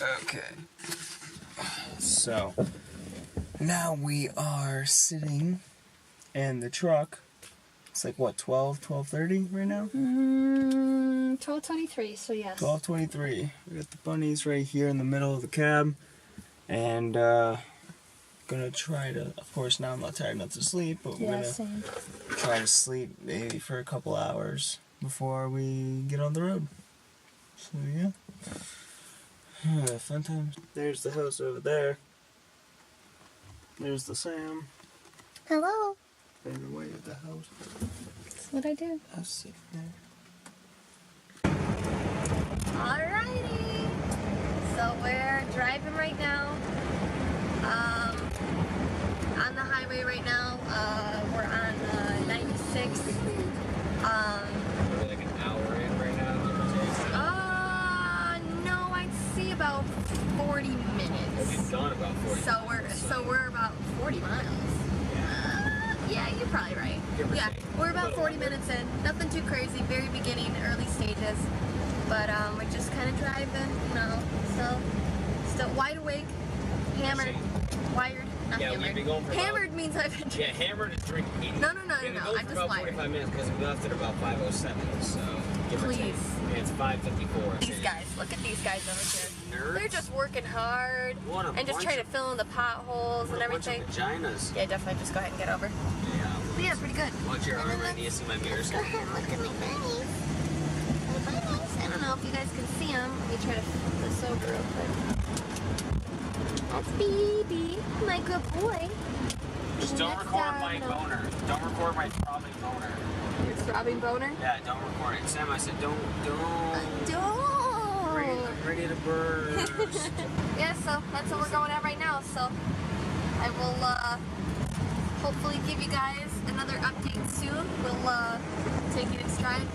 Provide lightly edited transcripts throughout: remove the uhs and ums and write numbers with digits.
Okay. So, now we are sitting in the truck. It's like, what, 12:30 right now? 12:23, so yes. 12:23. We got the bunnies right here in the middle of the cab. And, gonna try to, of course, now I'm not tired enough to sleep, but we're gonna try to sleep maybe for a couple hours before we get on the road. So, yeah. Fun times. There's the house over there. There's the Sam. Hello. Favorite way at the house. That's what I do. I'll sit there. Alrighty. So we're driving right now. On the highway right now. We're on 96. We're like an hour in right now. No, I'd see about 40 minutes. We've gone about 40. So we're about 40 miles. Yeah, you're probably right. Yeah, we're about 40 minutes in. Nothing too crazy. Very beginning, early stages. But we're just kind of driving, you know. Still wide awake, hammered, wired. Not yeah, hammered. We've been going for hammered means I've been drinking. Yeah, hammered is drinking. No. I'm just about wired. 45 minutes because we left at about 5:07. So give or take. And it's 5:54. These guys, look at these guys over here. Nerds. They're just working hard and just trying to fill in the potholes and everything. Vaginas. Yeah, definitely. Just go ahead and get over. Yeah. But yeah, pretty good. Watch your arm. I need to see my mirrors. Go ahead and look at my bunnies. My bunnies. I don't know if you guys can see them. Let me try to flip this over real quick. That's BB, my good boy. Just don't record my boner. Don't record my throbbing boner. Your throbbing boner? Yeah, don't record it. Sam, I said don't. Don't. I'm ready to burst. Yeah, so that's what we're going at right now. So I will hopefully give you guys another update soon. We'll take it in stride.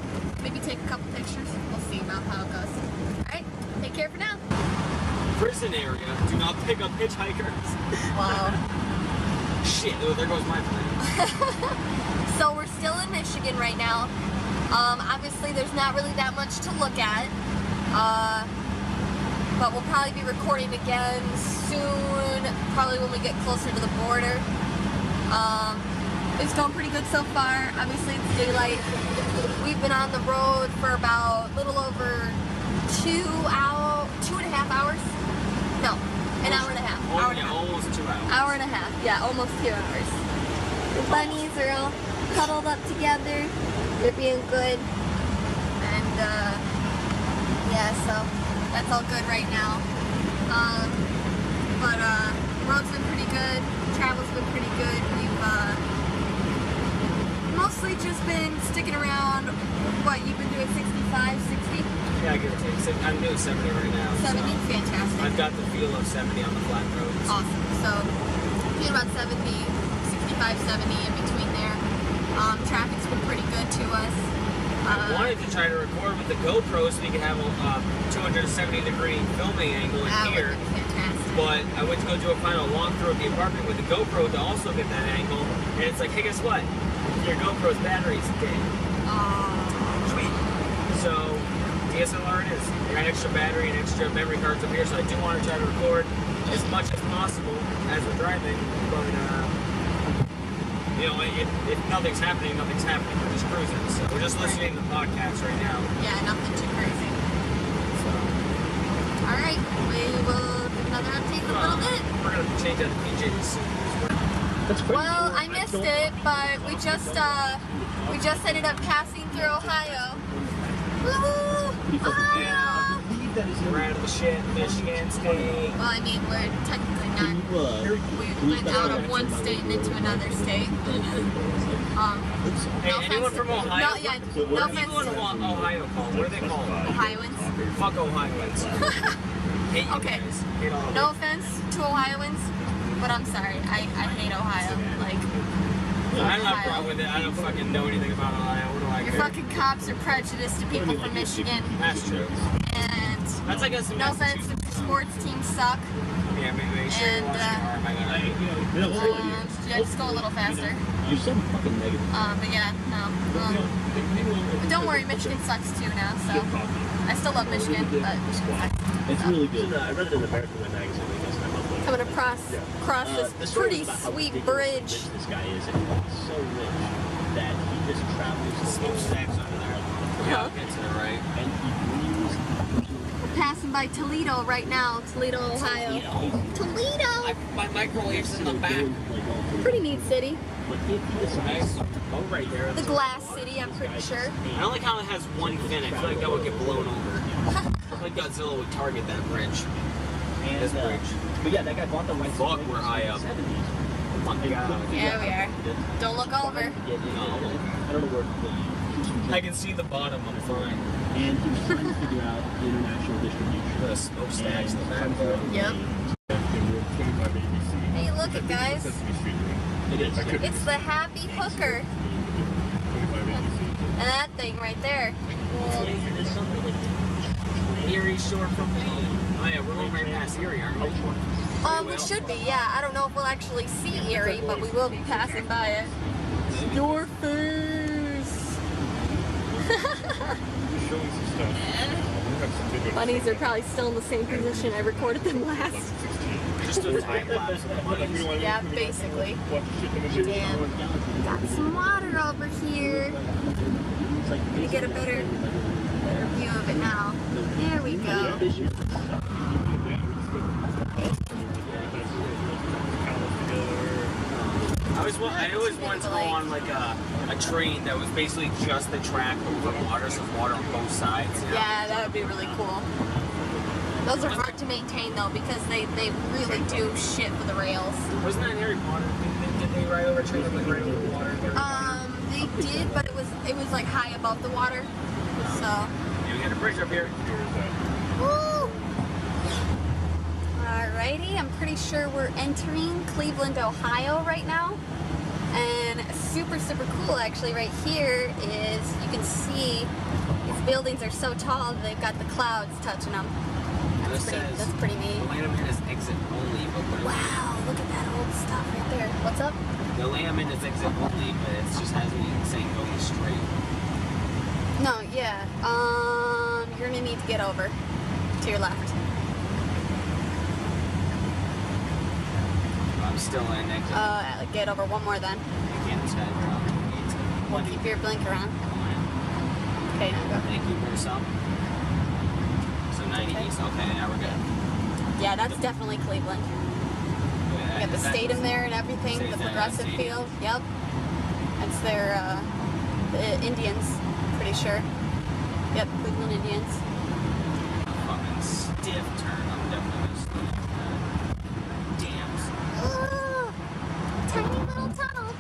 Maybe take a couple pictures. We'll see about how it goes. Alright, take care for now. Prison area. Do not pick up hitchhikers. Wow. Shit, oh, there goes my plan. So we're still in Michigan right now. Obviously there's not really that much to look at. But we'll probably be recording again soon, probably when we get closer to the border. It's going pretty good so far. Obviously it's daylight. We've been on the road for about a little over 2.5 hours. No, an hour and a half. Almost 2 hours. Hour and a half, yeah, almost 2 hours. The bunnies are all cuddled up together. They're being good. And, yeah, so that's all good right now. But road's been pretty good. Travel's been pretty good. We've, mostly just been sticking around. What, you've been doing 65, 60? Yeah, give or take. I'm doing 70 right now. 70, so fantastic. I've got the feel of 70 on the flat roads. Awesome. So, doing about 70, 65, 70 in between there. Traffic's been pretty good to us. I wanted to try to record with the GoPro so we could have a 270-degree filming angle in here. That would be fantastic. But I went to go do a final walkthrough of the apartment with the GoPro to also get that angle. And it's like, hey, guess what? Your GoPro's battery's dead. Sweet. So, DSLR it is. I got extra battery and extra memory cards up here, so I do want to try to record as much as possible as we're driving. But, you know, if nothing's happening, nothing's happening. We're just cruising. So we're just listening to the podcast right now. Yeah, nothing too crazy. So, alright, we will give another update in a little bit. We're going to change that to PJs soon. Well, I missed it, but we just ended up passing through Ohio. Woo! Ohio! We're out of the shit, Michigan State. Well, I mean, we're technically not. We went out of one state and into another state. Hey, anyone from Ohio? No offense. People in Ohio call. What are they called? Ohioans. Fuck Ohioans. Hate you Okay. guys. Hate all of No you. offense to Ohioans, but I'm sorry. I hate Ohio. Like, I'm not wrong with it. I don't fucking know anything about Ohio. What do I your care? fucking cops are prejudiced to people from Michigan. That's true. And That's like us in no offense if the sports teams suck. Yeah, maybe sure. And, just go a little faster. You're so fucking negative. But yeah, no. Don't worry, Michigan sucks too now, so I still love Michigan, but Michigan sucks. It's really good. I read it in the American Way magazine. Coming across this pretty sweet bridge. This guy is, and he's so rich that he just travels. Smoke stacks under there. Yeah, get to the right. And he brings. We're passing by Toledo right now, Toledo, Ohio. Toledo! My microwave's in the back. Pretty neat city. Nice. Oh, right there. The glass city, I'm pretty sure. I don't like how it has one fin. I feel like that would get blown over. I feel like Godzilla would target that bridge. This bridge. But yeah, that guy bought the rights. Fuck, we're high up. Oh my god. Yeah, we are. Don't look over. I don't know where I can see the bottom, I'm fine. And he was trying to figure out the international distribution. The smokestacks in the back. Yep. Hey, look it, guys. It's the Happy Hooker. And that thing right there. Erie short from Maine. Oh yeah, we're going right past Erie, aren't we? We should be, yeah. I don't know if we'll actually see Erie, but we will be passing by it. Your face! Bunnies are probably still in the same position I recorded them last. Just a time lapse of the bunnies. Yeah, basically. Damn. Got some water over here. Let me get a better view of it now. There we go. I always wanted to go on like a train that was basically just the track over water, so water on both sides. You know? Yeah, that would be really cool. Those are hard to maintain though because they really do shit for the rails. Wasn't that in Harry Potter? Did they ride over a train that went right over the water? They did, but it was like high above the water. So. Yeah, we got a bridge up here. Woo! Alrighty, I'm pretty sure we're entering Cleveland, Ohio right now. And super cool actually right here is you can see these buildings are so tall they've got the clouds touching them. That's pretty neat. The land I'm in is exit only, but wow, look at that old stuff right there. What's up? The land I'm in is exit only, but it just has me saying going straight. No, yeah. You're gonna need to get over to your left. I'm still in exit. Get over one more then. I can't decide where I'm going. We'll keep your blinker on. Okay, now go. Thank you for some. So 90 east. Okay, now we're good. Yeah, that's definitely Cleveland. Yeah, We got the stadium there and everything, the Progressive Field. Yep. That's their the Indians, pretty sure. Yep, Cleveland Indians. Fucking stiff turn. I'm definitely gonna slow down for that. Dams. Oh, tiny little tunnel.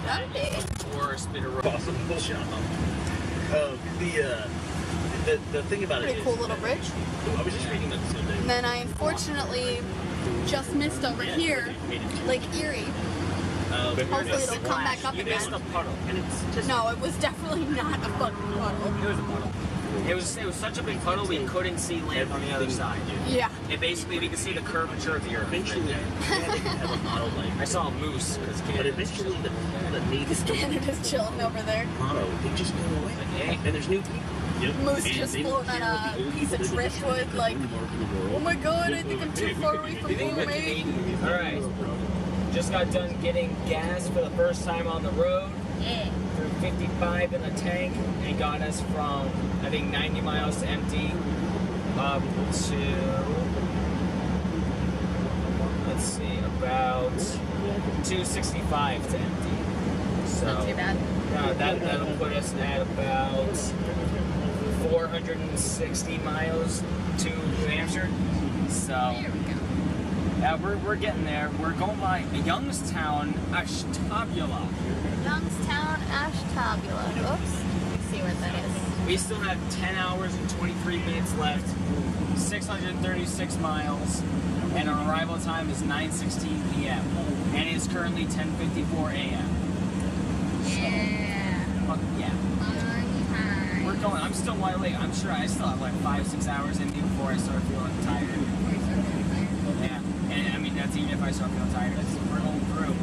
That big. Worst bit of road. Awesome. The thing about Pretty it cool is, little bridge. I was just reading that the other day. And then I unfortunately just missed over here, Lake Erie. Hopefully it'll come back up You missed again. a puddle. And it's just No, it was definitely not a fucking puddle. It was a puddle. It was such a big puddle we couldn't see land on the other side. Yeah. And basically we could see the curvature of the earth. eventually Right they have a model like. I saw a moose because But eventually the natives Canada's chilling over there. motto, they just go away. Hey. And there's new people. Moose And just they don't floating on care what a the old piece of people did. driftwood, like, oh my god, I think I'm too far away from home, Alright. Just got done getting gas for the first time on the road. Yeah. Threw 55 in the tank and got us from, I think, 90 miles to empty up to, let's see, about 265 to empty. So, Not too bad. that'll put us at about 460 miles to New Hampshire. So, There we go. yeah, we're getting there. We're going by Youngstown, Ashtabula. Youngstown, Ashtabula. Oops. Let me see where that is. We still have 10 hours and 23 minutes left, 636 miles, and our arrival time is 9:16 p.m. And it's currently 10:54 a.m. Yeah. Fuck yeah. We're going. I'm still wide awake. I'm sure I still have like 5-6 hours in me before I start feeling tired. Yeah. And I mean, that's even if I start feeling tired. We're going through.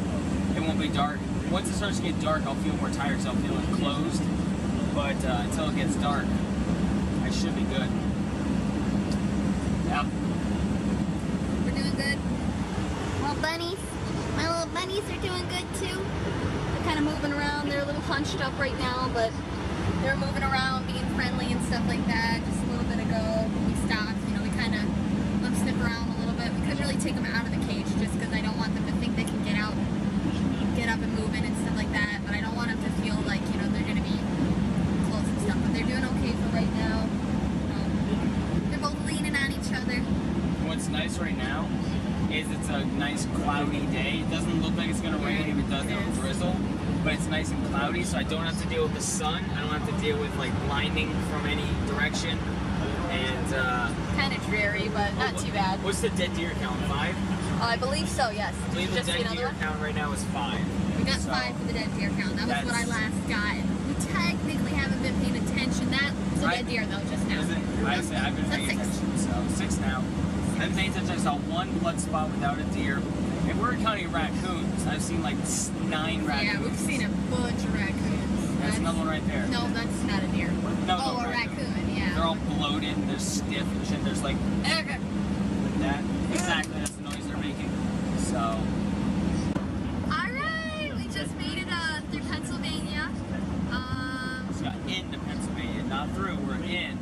It won't be dark once it starts to get dark, I'll feel more tired, so I'll feel enclosed. But until it gets dark, I should be good. Yeah. We're doing good. Well, bunnies. My little bunnies are doing good too. They're kind of moving around. They're a little hunched up right now, but they're moving around, being friendly and stuff like that. Just a little bit ago, we stopped. You know, we kind of let them sniff around a little bit. We couldn't really take them out of the cage just because I don't want them to think they can get out, get up and moving and stuff like that. But I don't want them to feel like, you know, they're going to be close and stuff. But they're doing okay for right now. They're both leaning on each other. What's nice right now is it's a nice cloudy day. It doesn't look like it's going to rain. If it does, it'll drizzle. But it's nice and cloudy, so I don't have to deal with the sun. I don't have to deal with like blinding from any direction. And Kind of dreary, but not too bad. What's the dead deer count? 5? I believe so, yes. I believe the dead deer count right now is 5. We got 5 for the dead deer count. That was what I last got. We technically haven't been paying attention. That's a dead deer though, just now. Is it? I've been paying attention, so 6 now. I've been paying attention. I saw 1 blood spot without a deer. And we're counting raccoons. I've seen like 9 raccoons. Yeah, we've seen a bunch of raccoons. That's another one right there. No, that's not a deer. No, a raccoon, yeah. They're all bloated and they're stiff and shit. There's like that. Exactly, that's the noise they're making. So. Alright, we just made it through Pennsylvania. So into Pennsylvania, not through, we're in.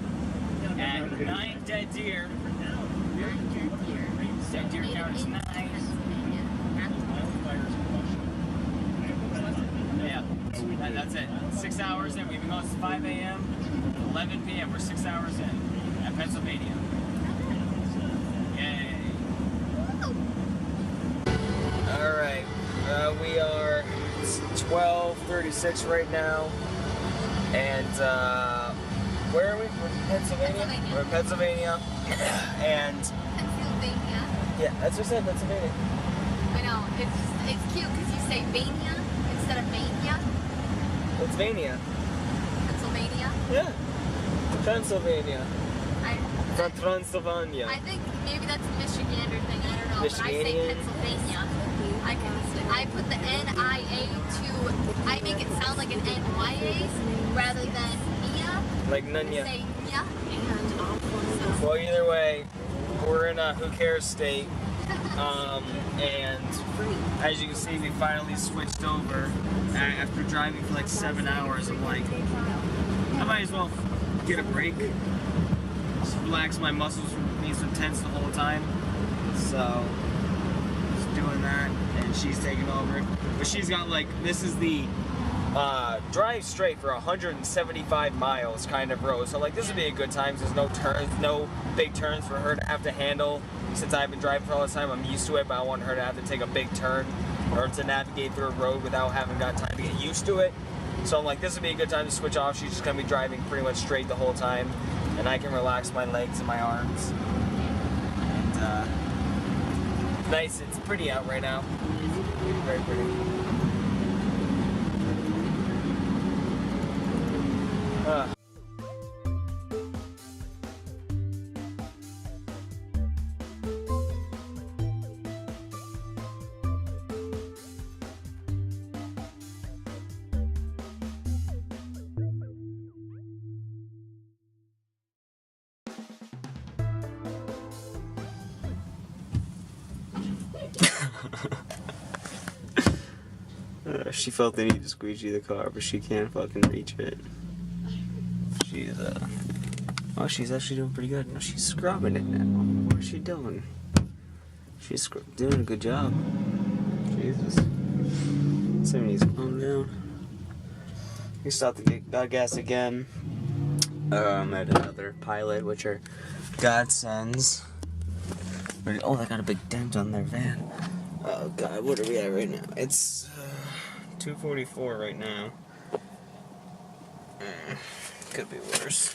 And 9 dead deer. 9 dead deer. Dead deer count is 9. Yeah, that's it. 6 hours in. We've been going since 5 a.m. 11 p.m. We're 6 hours in at Pennsylvania. Yay. Alright, we are 12:36 right now. And where are we? We're in Pennsylvania? We're in Pennsylvania. And Pennsylvania. yeah, that's what I said, Pennsylvania. I know, it's cute because you say Vania instead of Mania. Pennsylvania. Pennsylvania. Yeah. Pennsylvania. Not I Transylvania. think maybe that's a Michigander thing, I don't know, but I say Pennsylvania. I put the N-I-A to, I make it sound like an N-Y-A rather than Nia. Like Nunya. Say Nia. Well, either way, we're in a who cares state. And as you can see, we finally switched over. After driving for like 7 hours, I'm like, I might as well get a break. Just relax my muscles from being so tense the whole time. So, just doing that, and she's taking over. But she's got like, this is the drive straight for 175 miles kind of road. So like, this would be a good time. There's no turns, no big turns for her to have to handle. Since I've been driving for all this time, I'm used to it, but I want her to have to take a big turn or to navigate through a road without having got time to get used to it. So I'm like, this would be a good time to switch off. She's just going to be driving pretty much straight the whole time, and I can relax my legs and my arms. And nice, it's pretty out right now. Very pretty. She felt the need to squeegee the car, but she can't fucking reach it. She's, oh, she's actually doing pretty good. No, she's scrubbing it now. What is she doing? She's doing a good job. Jesus. Somebody needs to calm down. We stopped to get gas again. At another Pilot, which are godsends. Oh, they got a big dent on their van. Oh, God, what are we at right now? It's 2:44 right now. Could be worse.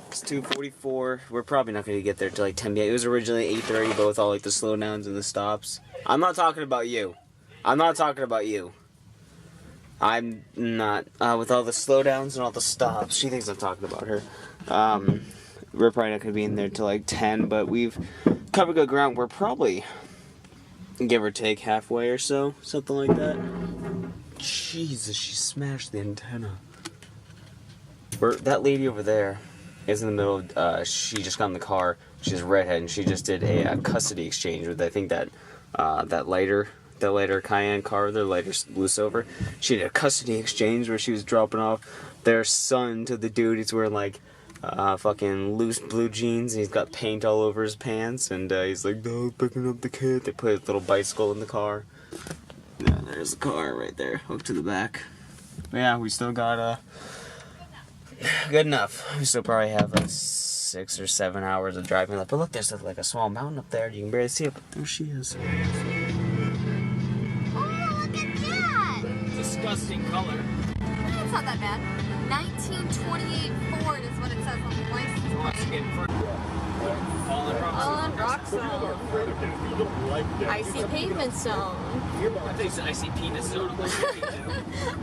It's 2:44. We're probably not going to get there till like 10 p.m. It was originally 8:30, but with all like the slowdowns and the stops. I'm not talking about you. I'm not talking about you. I'm not. With all the slowdowns and all the stops, she thinks I'm talking about her. We're probably not going to be in there till like 10, but we've covered good ground. We're probably, give or take, halfway or so, something like that. Jesus, she smashed the antenna. That lady over there is in the middle of, she just got in the car. She's a redhead, and she just did a custody exchange with, I think, that lighter Cayenne car, the lighter blue silver. She did a custody exchange where she was dropping off their son to the dude. He's wearing, like, fucking loose blue jeans, and he's got paint all over his pants, and he's like, no, picking up the kid. They put a little bicycle in the car. Yeah, there's the car right there, hooked to the back. But yeah, we still got, good enough. We still probably have, like, 6 or 7 hours of driving left. But look, there's, like, a small mountain up there. You can barely see it, but there she is. Oh, look at that! Disgusting color. It's not that bad. 1928 Ford is what it says on the license plate. Fallen rock stone. I see pavement stone. I think I see penis zone.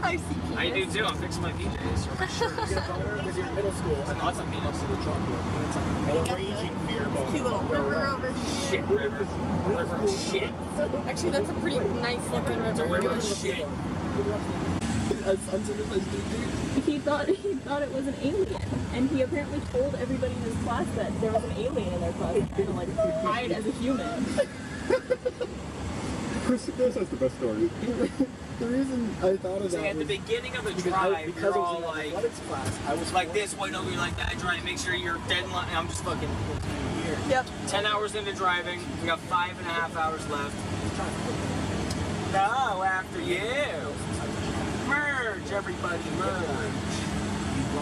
I see penis. I do too. I'm fixing my PJs or my shirts. Middle school. Lots of penis. Cute little river over here. Shit, river. River of shit. Actually, that's a pretty nice looking It's a river. river of shit. He thought it was an alien, and he apparently told everybody in his class that there was an alien in their class to like hide as a human. Chris has the best story. The reason I thought of See, that at the was beginning of the because drive, because you're I was all in like, athletics class. I was like this, wait over, you're like that, trying to make sure you're dead in line. I'm just fucking here. Yep. 10 hours into driving, we got 5.5 hours left. No, after you. Merge, everybody, merge.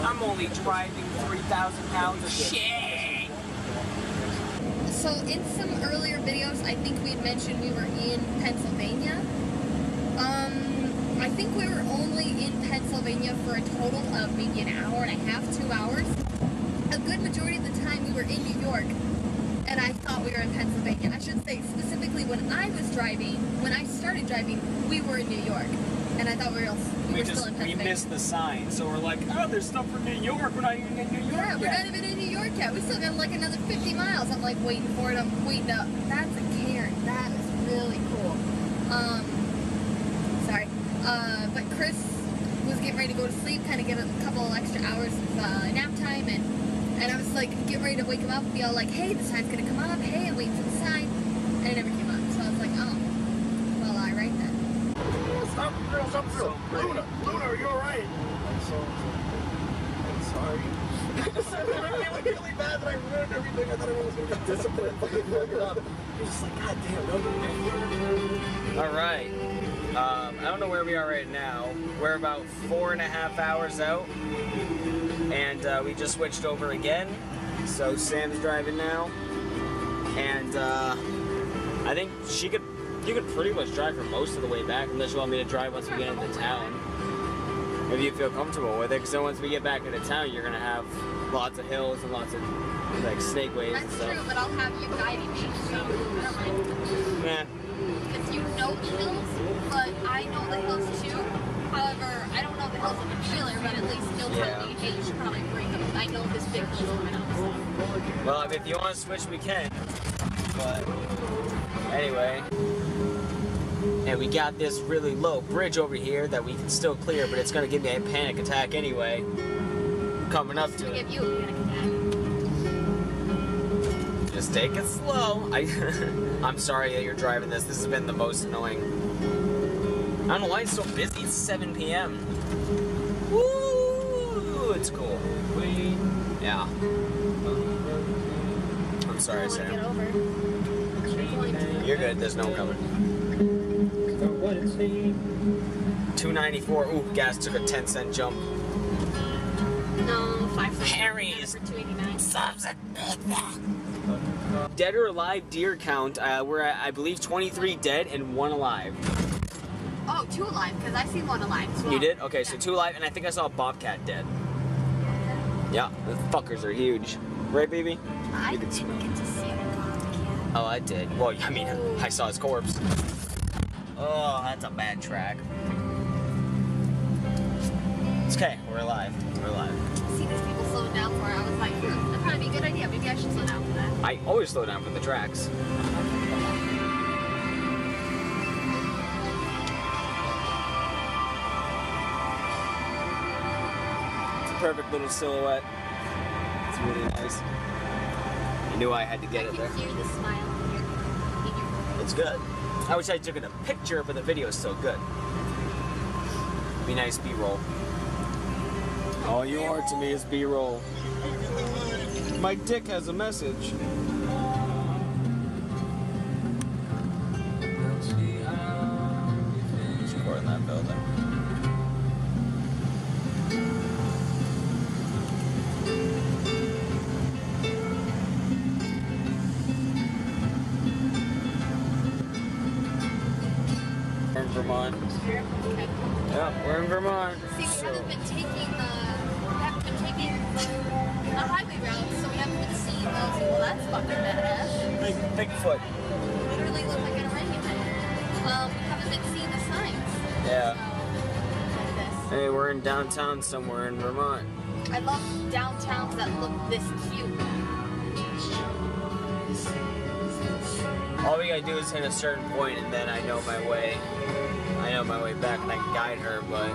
I'm only driving 3,000 pounds of shit. So in some earlier videos, I think we had mentioned we were in Pennsylvania. I think we were only in Pennsylvania for a total of maybe an hour and a half, 2 hours. A good majority of the time we were in New York, and I thought we were in Pennsylvania. I should say specifically when I was driving, when I started driving, we were in New York, and I thought we were still in Pennsylvania. We missed the sign, so we're like, oh, there's stuff from New York. We're not even in New York Yeah, we're yet. not even in New York yet. We still got like another 50 miles. I'm like waiting for it. I'm waiting up. That's a Karen. That is really cool. Sorry. But Chris was getting ready to go to sleep, kind of get a couple of extra hours of nap time, and I was like getting ready to wake him up and be all like, hey, the sign's gonna come up. Hey, I'm waiting for the sign, and it never came up. So I was like, oh, well, all right then. Stop the drill. Luna, are you alright? I'm sorry. I feel really bad that I ruined everything. I thought everyone was going to get disciplined. Fucking fuck it up. You're just like, God damn, All right. I don't know where we are right now. We're about 4.5 hours out, and we just switched over again. So Sam's driving now, and I think you could pretty much drive for most of the way back, unless you want me to drive once we get into town. If you feel comfortable with it, because then once we get back into town, you're gonna have lots of hills and lots of like snake ways and That's stuff. true, but I'll have you guiding me, so I don't mind. Yeah. Because you know the hills, but I know the hills too. However, I don't know the hills in particular, but at least you'll tell me, hey, you should probably bring them. I know this big hill coming up. So. Well, if you want to switch, we can. But anyway. And we got this really low bridge over here that we can still clear, but it's going to give me a panic attack anyway. Coming up to it. Give you a panic attack. Just take it slow. I'm sorry that you're driving this. This has been the most annoying. I don't know why it's so busy. It's 7 p.m. Woo! It's cool. Yeah. I'm sorry, Sam. Get over. You're good. There's no one coming. 294. Ooh, gas took a 10-cent jump. No, 5 cents. Harry's. For $2.89. Dead or alive deer count. We're at, I believe, 23 dead and 1 alive. Oh, 2 alive, because I see 1 alive as well. You did? Okay, so 2 alive, and I think I saw a bobcat dead. Yeah, the fuckers are huge. Right, baby? I didn't get to see the bobcat. Oh, I did. Well, I mean, I saw his corpse. Oh, that's a bad track. It's okay, we're alive. We're alive. See these people slowing down for it. I was like, that'd probably be a good idea. Maybe I should slow down for that. I always slow down for the tracks. perfect little silhouette. It's really nice. You knew I had to get it there. I can hear the smile in your voice. It's good. I wish I took it a picture, but the video is so good. Be nice B-roll. All you are to me is B-roll. My dick has a message. Let's record in that building. We're in Vermont. Yeah, we're in Vermont. See, we haven't been taking the highway routes, so we haven't been seeing those. Well, that's fucking badass. Bigfoot. Literally look like an orangutan. We haven't been seeing the signs. Yeah. So, like this. Hey, we're in downtown somewhere in Vermont. I love downtowns that look this cute. All we gotta do is hit a certain point, and then I know my way. I know my way back, and I can guide her. But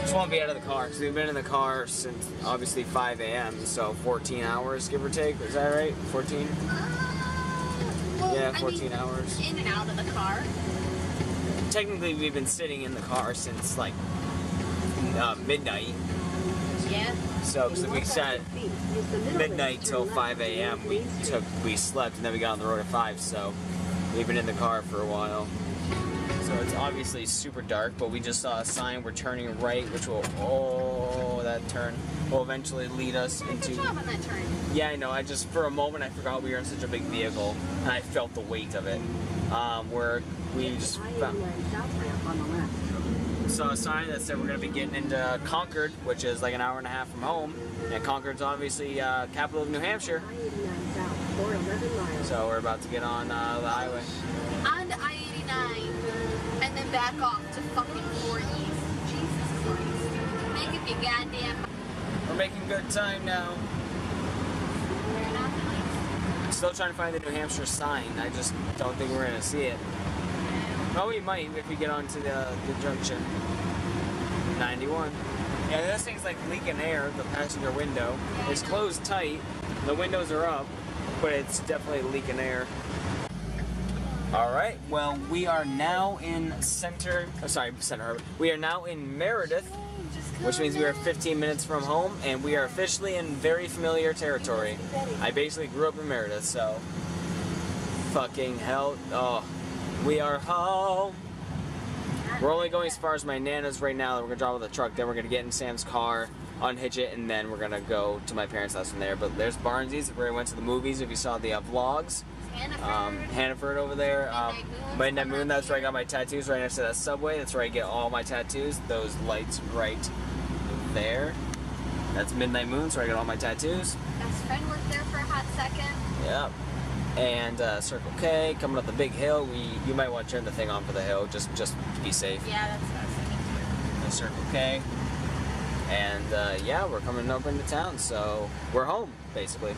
just won't be out of the car because we've been in the car since obviously 5 a.m. So 14 hours, give or take. Is that right? 14? Well, Yeah, I 14 mean, hours. in and out of the car. Technically, we've been sitting in the car since like midnight. Yeah. So, because we sat midnight till 5 a.m. We slept, and then we got on the road at 5. So, we've been in the car for a while. So it's obviously super dark, but we just saw a sign. We're turning right, which will that turn will eventually lead us into. Good job on that turn. Yeah, I know. I just for a moment I forgot we were in such a big vehicle, and I felt the weight of it. We just saw a sign that said we're going to be getting into Concord, which is like an hour and a half from home. And Concord's obviously capital of New Hampshire. So we're about to get on the highway. On to I-89, and then back off to fucking 4 East. Jesus Christ. Make it your goddamn... We're making good time now. We're not I'm still trying to find the New Hampshire sign. I just don't think we're going to see it. Oh, we might if we get onto the junction. 91. Yeah, this thing's like leaking air, the passenger window. It's closed tight, the windows are up, but it's definitely leaking air. Alright, well, we are now in we are now in Meredith, which means we are 15 minutes from home, and we are officially in very familiar territory. I basically grew up in Meredith, so fucking hell. Oh, we are home. We're only going as far as my Nana's right now. We're gonna drive with the truck, then we're gonna get in Sam's car, unhitch it, and then we're gonna go to my parents' house from there. But there's Barnsies, where I went to the movies, if you saw the vlogs. Hannaford over there. Midnight Moon, that's where I got my tattoos, right next to that Subway. That's where I get all my tattoos. Those lights right there. That's Midnight Moon, so I got all my tattoos. Best friend worked there for a hot second. Yep. And Circle K, coming up the big hill. You might want to turn the thing on for the hill, just to be safe. Yeah, that's what I was thinking too. The Circle K. And yeah, we're coming up into town, so we're home, basically.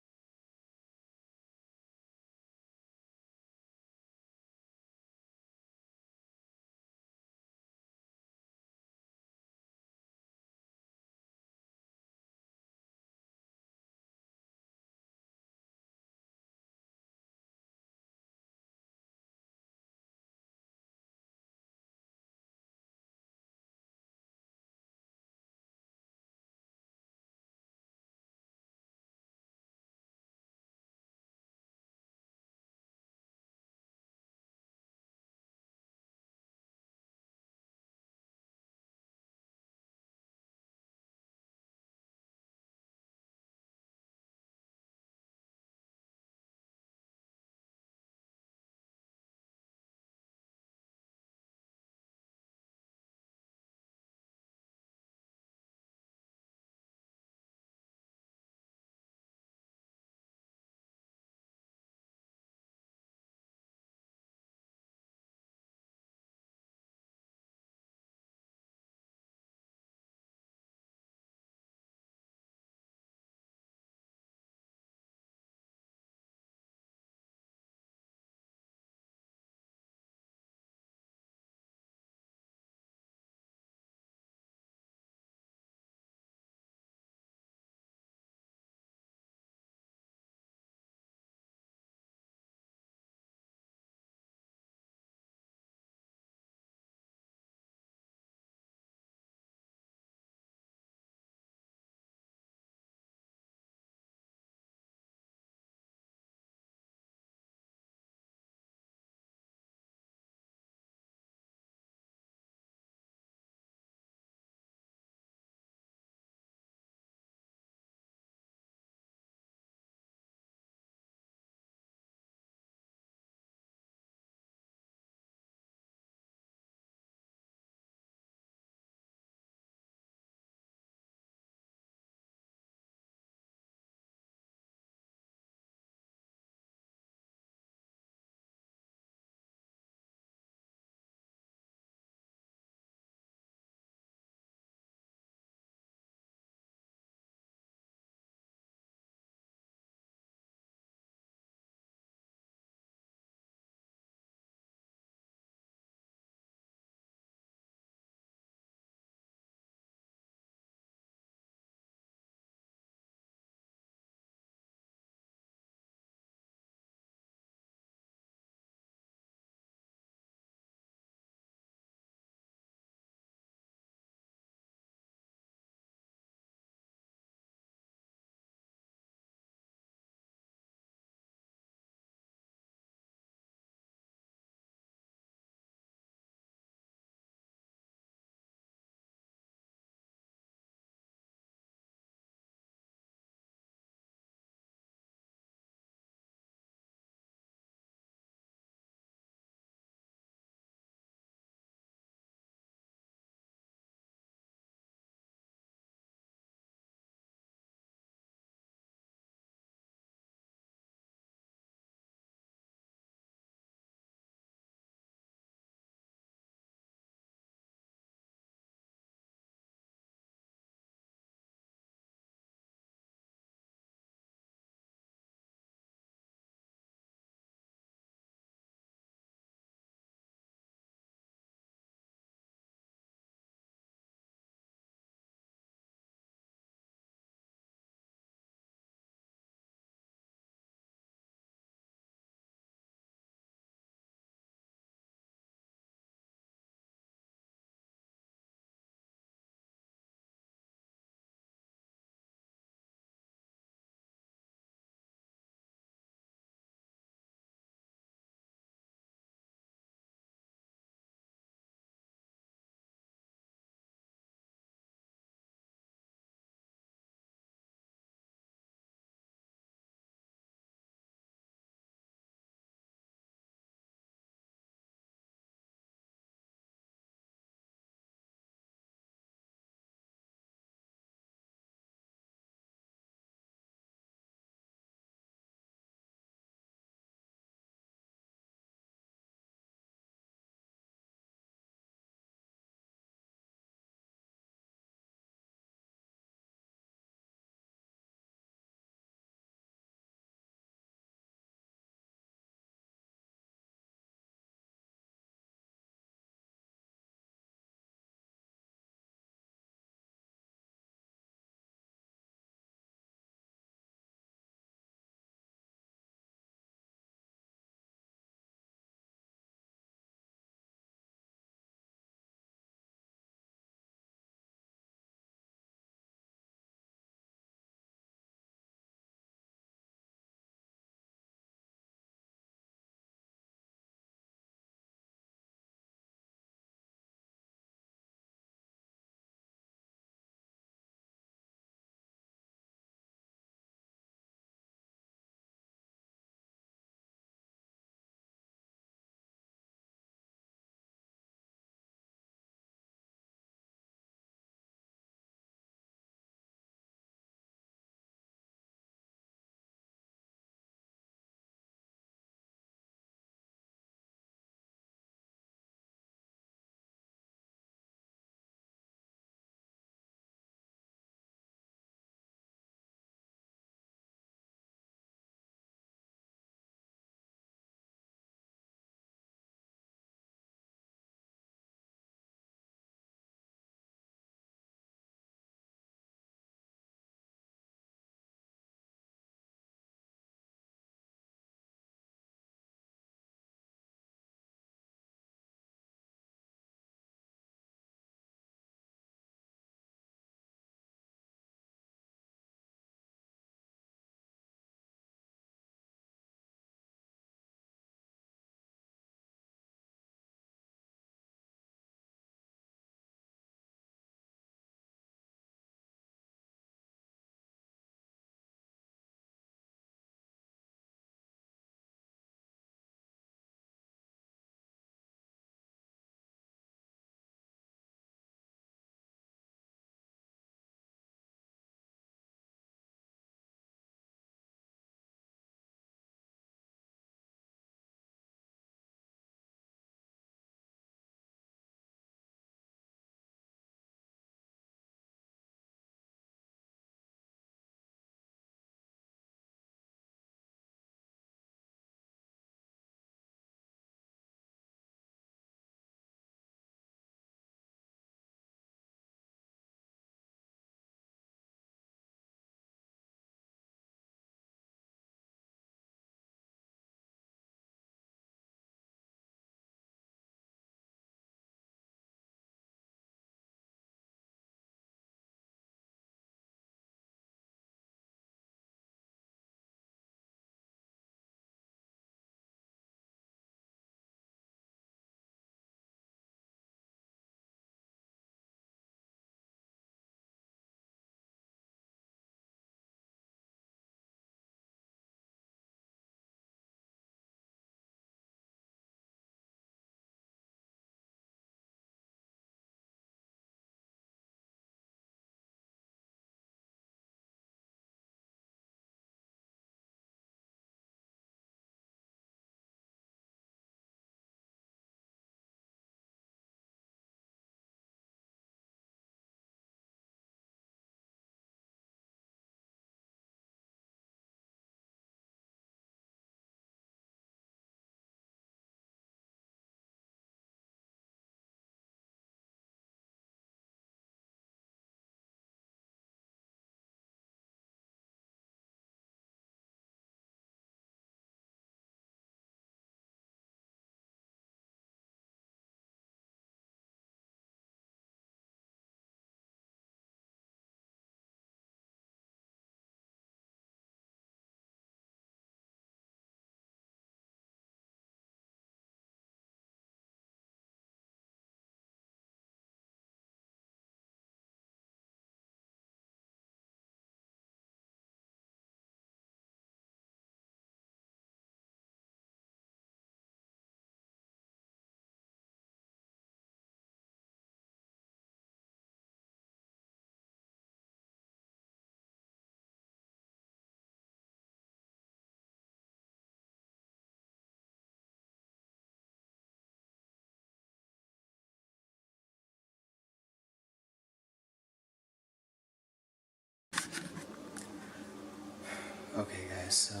guys, so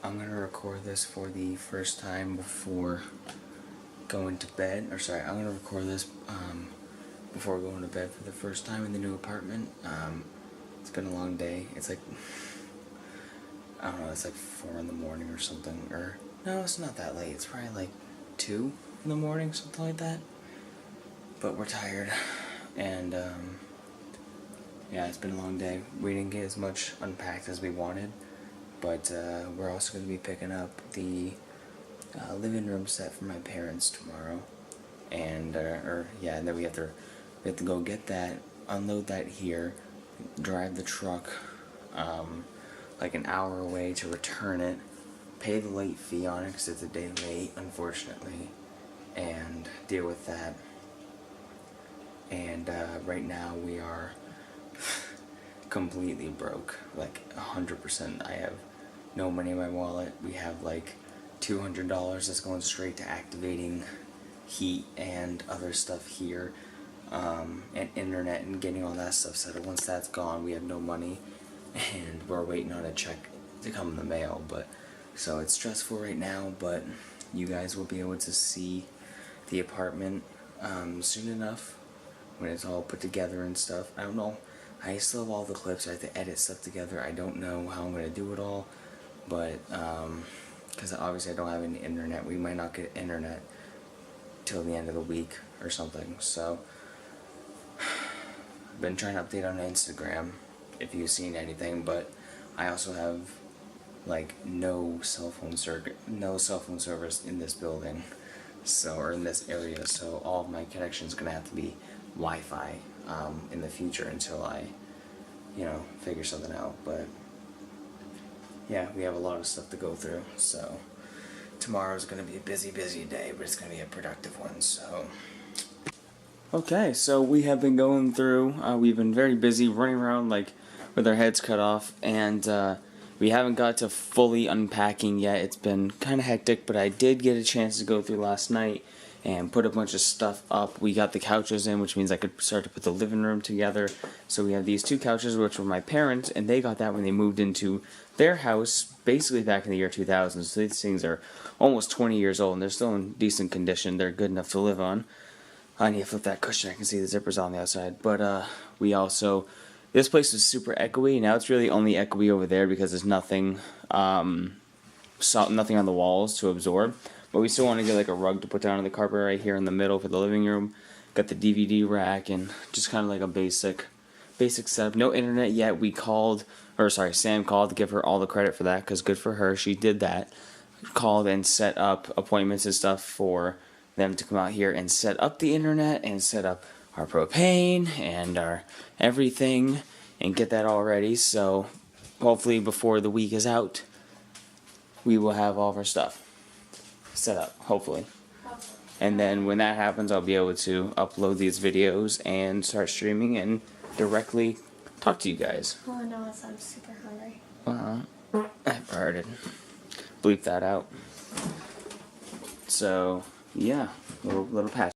I'm gonna record this for the first time before going to bed, or sorry, I'm gonna record this before going to bed for the first time in the new apartment. It's been a long day. It's like, I don't know, it's like 4 in the morning or something, or no, it's not that late. It's probably like 2 in the morning, something like that. But we're tired, and yeah, it's been a long day. We didn't get as much unpacked as we wanted, but we're also going to be picking up the living room set for my parents tomorrow, and and then we have to go get that, unload that here, drive the truck like an hour away to return it, pay the late fee on it because it's a day late, unfortunately, and deal with that. And right now we are completely broke, like 100%. I have no money in my wallet. We have like $200 that's going straight to activating heat and other stuff here, and internet and getting all that stuff settled. Once that's gone, we have no money, and we're waiting on a check to come in the mail. But so it's stressful right now, but you guys will be able to see the apartment soon enough when it's all put together and stuff. I don't know. I still have all the clips. I have to edit stuff together. I don't know how I'm going to do it all, but because obviously I don't have any internet. We might not get internet till the end of the week or something. So I've been trying to update on Instagram if you've seen anything, but I also have like no cell phone service in this building, so, or in this area, so all of my connections gonna have to be Wi-Fi in the future until I, figure something out. But yeah, we have a lot of stuff to go through, so tomorrow's gonna be a busy day, but it's gonna be a productive one. So okay, so we have been going through, we've been very busy running around like with our heads cut off, and we haven't got to fully unpacking yet. It's been kind of hectic, but I did get a chance to go through last night and put a bunch of stuff up. We got the couches in, which means I could start to put the living room together. So we have these 2 couches, which were my parents, and they got that when they moved into their house, basically back in the year 2000. So these things are almost 20 years old, and they're still in decent condition. They're good enough to live on. I need to flip that cushion. I can see the zippers on the outside. But we also, this place was super echoey. Now it's really only echoey over there because there's nothing, nothing on the walls to absorb. But we still want to get like a rug to put down on the carpet right here in the middle for the living room. Got the DVD rack and just kind of like a basic setup. No internet yet. Sam called to give her all the credit for that because good for her. She did that. Called and set up appointments and stuff for them to come out here and set up the internet and set up our propane and our everything and get that all ready. So hopefully before the week is out, we will have all of our stuff set up, hopefully. And then when that happens, I'll be able to upload these videos and start streaming and directly talk to you guys. Oh no, I'm super hungry. I farted. Bleep that out. So yeah, little patch.